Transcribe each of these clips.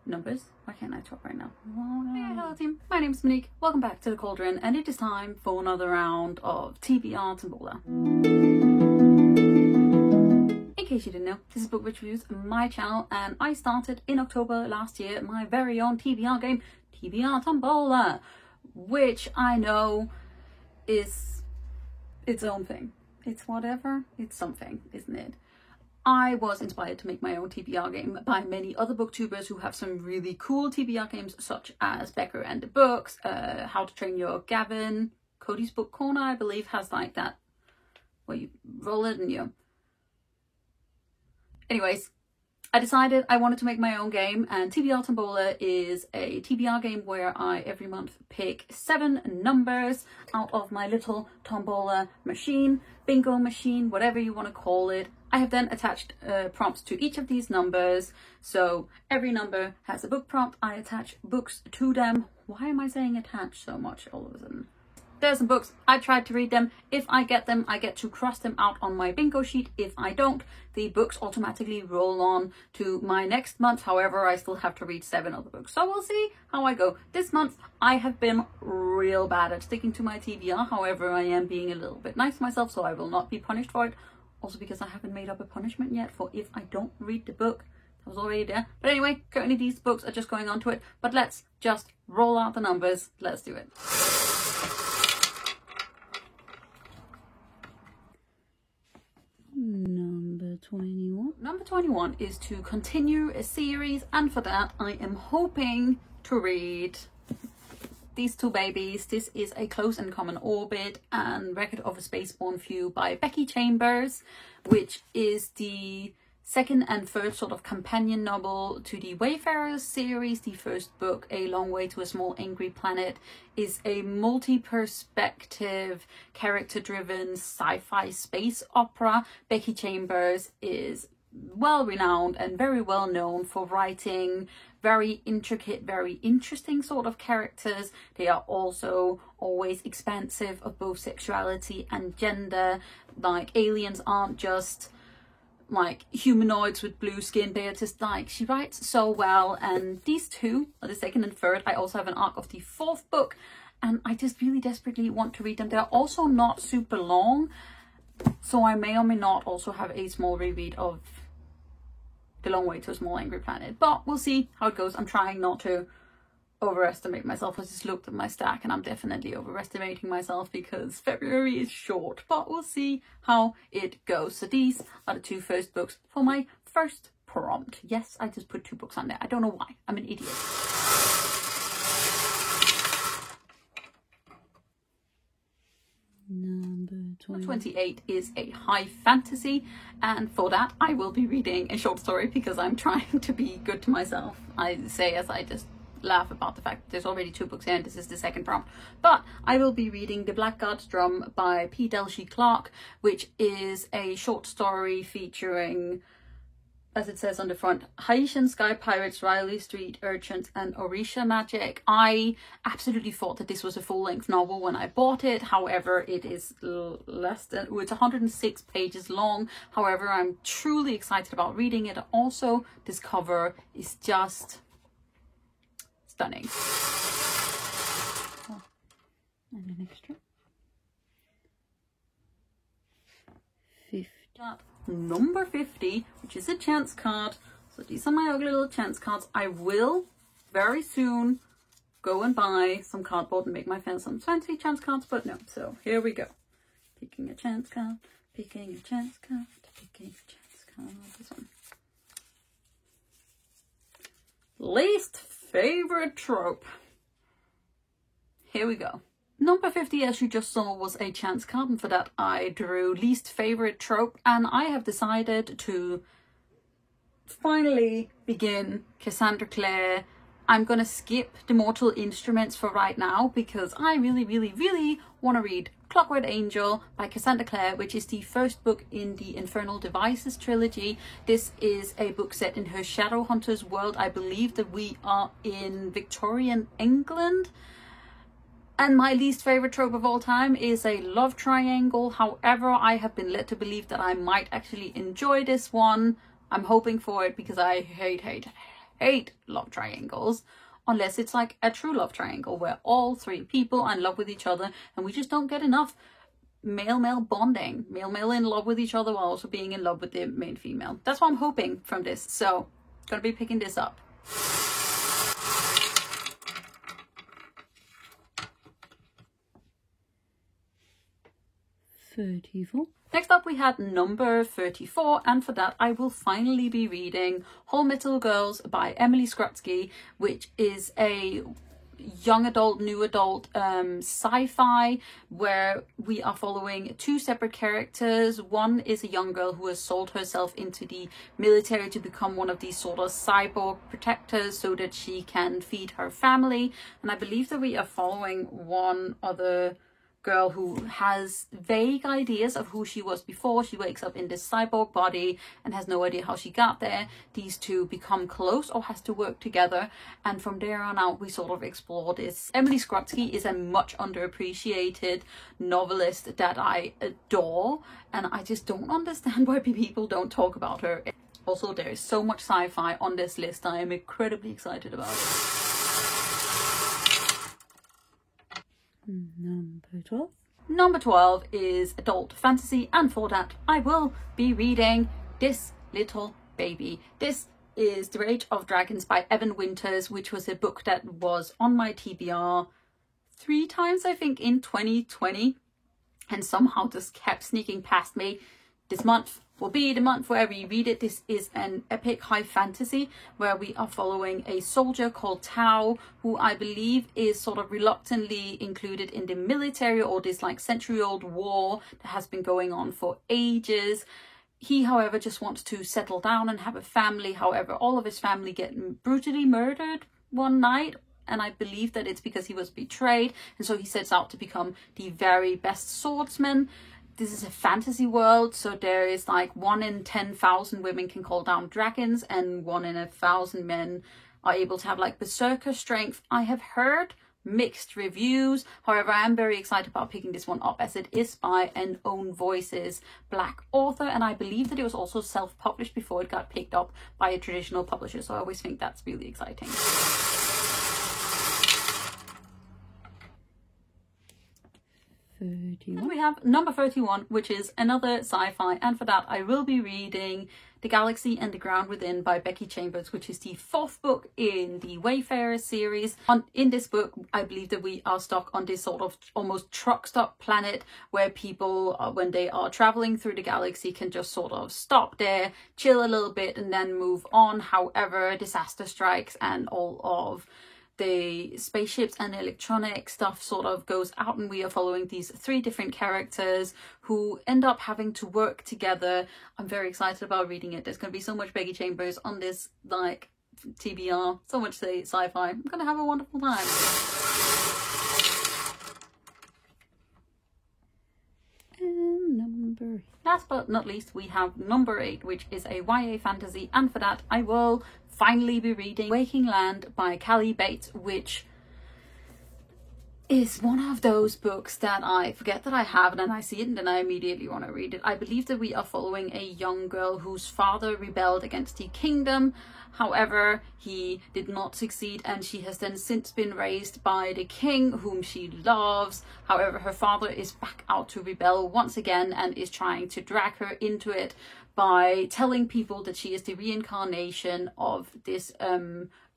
numbers. Why can't I talk right now? Hey, hello team, my name's Monique. Welcome back to the Cauldron, and it is time for another round of TBR Tombola. In case you didn't know, this is Book Reviews, my channel, and I started in October last year my very own TBR game, TBR Tombola, which I know is its own thing. It's whatever, it's something, isn't it? I was inspired to make my own TBR game by many other booktubers who have some really cool TBR games, such as Becker and the Books, How to Train Your Gavin, Cody's Book Corner, I believe, has like that, where you roll it and you... Anyways, I decided I wanted to make my own game, and TBR Tombola is a TBR game where I every month pick 7 numbers out of my little Tombola machine, bingo machine, whatever you want to call it. I have then attached prompts to each of these numbers, so every number has a book prompt. I attach books to them. Why am I saying attach so much all of a sudden? There's some books. I tried to read them. If I get them, I get to cross them out on my bingo sheet. If I don't, the books automatically roll on to my next month. However, I still have to read 7 other books. So we'll see how I go. This month, I have been real bad at sticking to my TBR. However, I am being a little bit nice to myself, so I will not be punished for it. Also because I haven't made up a punishment yet for if I don't read the book. That was already there. But anyway, currently these books are just going on to it. But let's just roll out the numbers. Let's do it. Number 21. Number 21 is to continue a series, and for that I am hoping to read these 2 babies. This is A Close and Common Orbit and Record of a Spaceborne Few by Becky Chambers, which is the second and third sort of companion novel to the Wayfarers series. The first book, A Long Way to a Small Angry Planet, is a multi-perspective, character-driven sci-fi space opera. Becky Chambers is well renowned and very well known for writing very intricate, very interesting sort of characters. They are also always expansive of both sexuality and gender. Like, aliens aren't just like humanoids with blue skin, they're just like, she writes so well. And these 2 are the second and third. I also have an arc of the 4th book, and I just really desperately want to read them. They're also not super long, so I may or may not also have a small reread of The Long Way to a Small Angry Planet, but we'll see how it goes. I'm trying not to overestimate myself. I just looked at my stack and I'm definitely overestimating myself because February is short, but we'll see how it goes. So these are the 2 first books for my first prompt. Yes, I just put 2 books on there. I don't know why. I'm an idiot. Number 28 is a high fantasy, and for that I will be reading a short story because I'm trying to be good to myself. I say as I just laugh about the fact that there's already 2 books here and this is the second prompt. But I will be reading The Blackguard's Drum by P. Delshy Clark, which is a short story featuring, as it says on the front, Haitian sky pirates, Riley Street urchins, and Orisha magic. I absolutely thought that this was a full-length novel when I bought it. However, it is less than, it's 106 pages long. However, I'm truly excited about reading it. Also, this cover is just stunning. Oh, and an extra. 50. Number 50, which is a chance card. So these are my ugly little chance cards. I will very soon go and buy some cardboard and make my fans some fancy chance cards, but no. So here we go. Picking a chance card, picking a chance card, picking a chance card. This one. Least favorite trope. Here we go. Number 50, as you just saw, was a chance card, and for that I drew least favorite trope, and I have decided to finally begin Cassandra Clare. I'm gonna skip the Mortal Instruments for right now because I really want to read Clockwork Angel by Cassandra Clare, which is the first book in the Infernal Devices trilogy. This is a book set in her Shadowhunters world. I believe that we are in Victorian England. And my least favorite trope of all time is a love triangle. However, I have been led to believe that I might actually enjoy this one. I'm hoping for it because I hate hate love triangles unless it's like a true love triangle where all three people are in love with each other and we just don't get enough male-male bonding, male-male in love with each other while also being in love with the main female. That's what I'm hoping from this, so gonna be picking this up. Next up we had number 34, and for that I will finally be reading Whole Metal Girls by Emily Skrutsky, which is a young adult, new adult sci-fi where we are following two separate characters. One is a young girl who has sold herself into the military to become one of these sort of cyborg protectors so that she can feed her family, and I believe that we are following one other girl who has vague ideas of who she was before she wakes up in this cyborg body and has no idea how she got there. These two become close or has to work together, and from there on out we sort of explore this. Emily Skrutsky is a much underappreciated novelist that I adore, and I just don't understand why people don't talk about her. Also, there is so much sci-fi on this list I am incredibly excited about it. Number 12 is adult fantasy, and for that I will be reading This Little Baby. This is The Rage of Dragons by Evan Winters, which was a book that was on my TBR 3 times I think in 2020 and somehow just kept sneaking past me. This month will be the month where we read it. This is an epic high fantasy where we are following a soldier called Tao, who I believe is sort of reluctantly included in the military or this like century-old war that has been going on for ages. He, however, just wants to settle down and have a family. However, all of his family get brutally murdered one night, and I believe that it's because he was betrayed, and so he sets out to become the very best swordsman. This is a fantasy world, so there is like 1 in 10,000 women can call down dragons, and 1 in 1,000 men are able to have like berserker strength. I have heard mixed reviews. However, I am very excited about picking this one up as it is by an Own Voices Black author, and I believe that it was also self-published before it got picked up by a traditional publisher, so I always think that's really exciting. And we have number 31, which is another sci-fi, and for that I will be reading The Galaxy and the Ground Within by Becky Chambers, which is the 4th book in the Wayfarer series. In this book, I believe that we are stuck on this sort of almost truck stop planet where people, when they are traveling through the galaxy, can just sort of stop there, chill a little bit, and then move on. However, disaster strikes and all of the spaceships and electronic stuff sort of goes out, and we are following these 3 different characters who end up having to work together. I'm very excited about reading it. There's going to be so much Becky Chambers on this like TBR, so much sci-fi. I'm going to have a wonderful time. And last but not least, we have number 8, which is a YA fantasy, and for that I will finally be reading Waking Land by Callie Bates, which is one of those books that I forget that I have, and then I see it and then I immediately want to read it. I believe that we are following a young girl whose father rebelled against the kingdom. However, he did not succeed, and she has then since been raised by the king, whom she loves. However, her father is back out to rebel once again and is trying to drag her into it by telling people that she is the reincarnation of this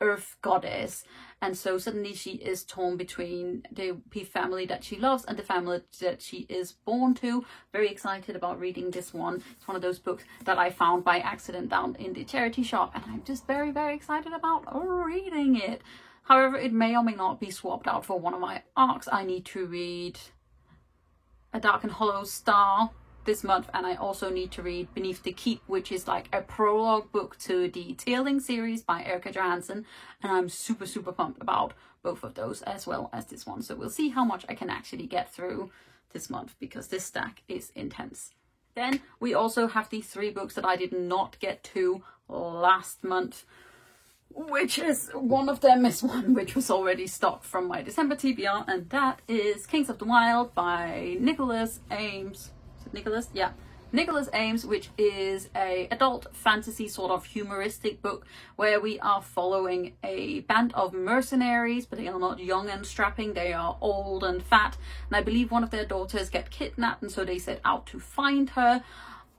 earth goddess. And so suddenly she is torn between the family that she loves and the family that she is born to. Very excited about reading this one. It's one of those books that I found by accident down in the charity shop, and I'm just very, very excited about reading it. However, it may or may not be swapped out for one of my arcs. I need to read A Dark and Hollow Star this month, and I also need to read Beneath the Keep, which is like a prologue book to the Tealing series by Erica Johansson, and I'm super pumped about both of those as well as this one. So we'll see how much I can actually get through this month, because this stack is intense. Then we also have the 3 books that I did not get to last month, which is one of them is one which was already stocked from my December TBR, and that is Kings of the Wild by Nicholas Ames. Nicholas, yeah, Nicholas Ames, which is a adult fantasy sort of humoristic book where we are following a band of mercenaries, but they are not young and strapping, they are old and fat, and I believe one of their daughters get kidnapped, and so they set out to find her.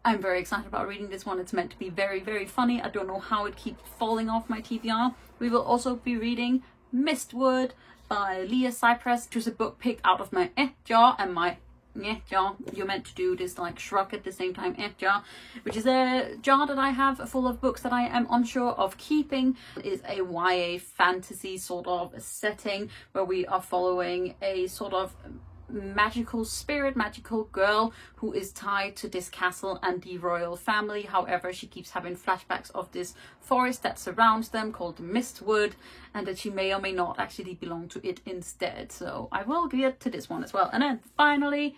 I'm very excited about reading this one. It's meant to be very, very funny. I don't know how it keeps falling off my TBR. We will also be reading Mistwood by Leah Cypress, which is a book picked out of my jar and my jar. You're meant to do this like shrug at the same time, jar, which is a jar that I have full of books that I am unsure of keeping. It is a YA fantasy sort of setting where we are following a sort of magical spirit, magical girl who is tied to this castle and the royal family. However, she keeps having flashbacks of this forest that surrounds them called the Mistwood, and that she may or may not actually belong to it instead. So I will get to this one as well. And then finally,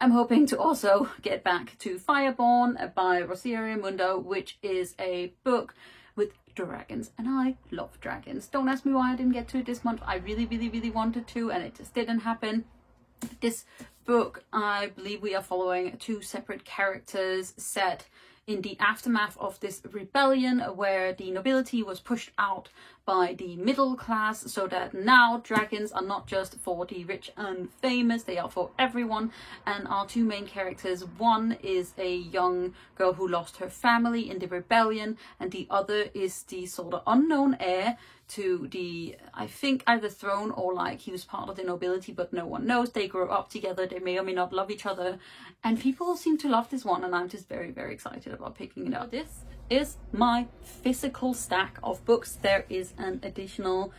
I'm hoping to also get back to Fireborn by Rosario Mundo, which is a book with dragons, and I love dragons. Don't ask me why I didn't get to it this month. I really wanted to, and it just didn't happen. This book, I believe we are following two separate characters set in the aftermath of this rebellion where the nobility was pushed out by the middle class, so that now dragons are not just for the rich and famous, they are for everyone. And our two main characters, one is a young girl who lost her family in the rebellion, and the other is the sort of unknown heir to the, I think, either throne or like he was part of the nobility, but no one knows. They grow up together, they may or may not love each other, and people seem to love this one, and I'm just very excited about picking it up. This is my physical stack of books. There is an additional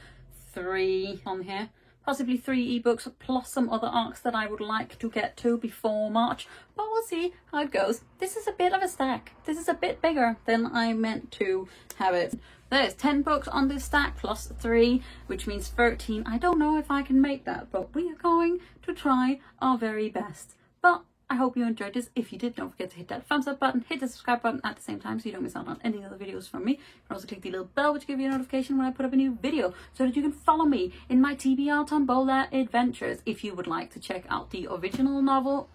3 on here, possibly 3 ebooks plus some other arcs that I would like to get to before March, but we'll see how it goes. This is a bit of a stack. This is a bit bigger than I meant to have it. There's 10 books on this stack plus 3, which means 13. I don't know if I can make that, but we are going to try our very best. But I hope you enjoyed this. If you did, don't forget to hit that thumbs up button, hit the subscribe button at the same time so you don't miss out on any other videos from me. You can also click the little bell which will give you a notification when I put up a new video so that you can follow me in my TBR Tombola adventures. If you would like to check out the original novel,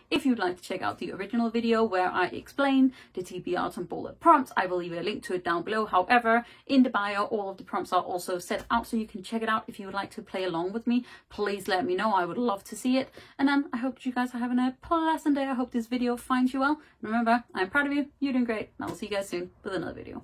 if you'd like to check out the original video where I explain the TBR Tombola prompts, I will leave a link to it down below. However, in the bio, all of the prompts are also set out so you can check it out. If you would like to play along with me, please let me know. I would love to see it. And then I hope you guys are having a pleasant day. I hope this video finds you well. Remember, I'm proud of you. You're doing great. And I will see you guys soon with another video.